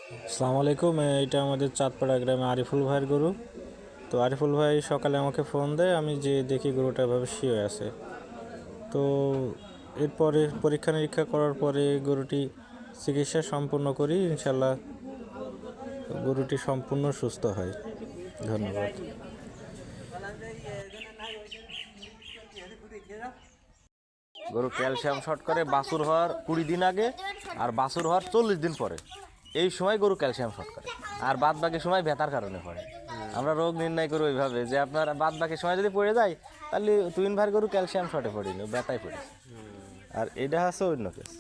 আসসালামু আলাইকুম। এটা আমাদের চাঁদপাড়া গ্রামে আরিফুল ভাইয়ের গরু। তো আরিফুল ভাই সকালে আমাকে ফোন দেয়, আমি যে দেখি গরুটা এভাবে শুয়ে আছে। তো এরপরে পরীক্ষা নিরীক্ষা করার পরে গরুটি চিকিৎসা সম্পূর্ণ করি, ইনশাল্লাহ গরুটি সম্পূর্ণ সুস্থ হয়। ধন্যবাদ। গরু ক্যালসিয়াম শর্ট করে বাছুর হওয়ার 20 দিন আগে আর বাছুর হওয়ার 40 দিন পরে। এই সময় গরু ক্যালসিয়াম শর্ট করে, আর বাদ বাকি সময় ব্যথার কারণে পড়ে। আমরা রোগ নির্ণয় করি ওইভাবে যে আপনার বাদ বাকি সময় যদি পড়ে যায় তাহলে তুইন ভার গরু ক্যালসিয়াম শর্টে পড়িনি, ব্যথায় পড়েছে। আর এটা হচ্ছে অন্য কেস।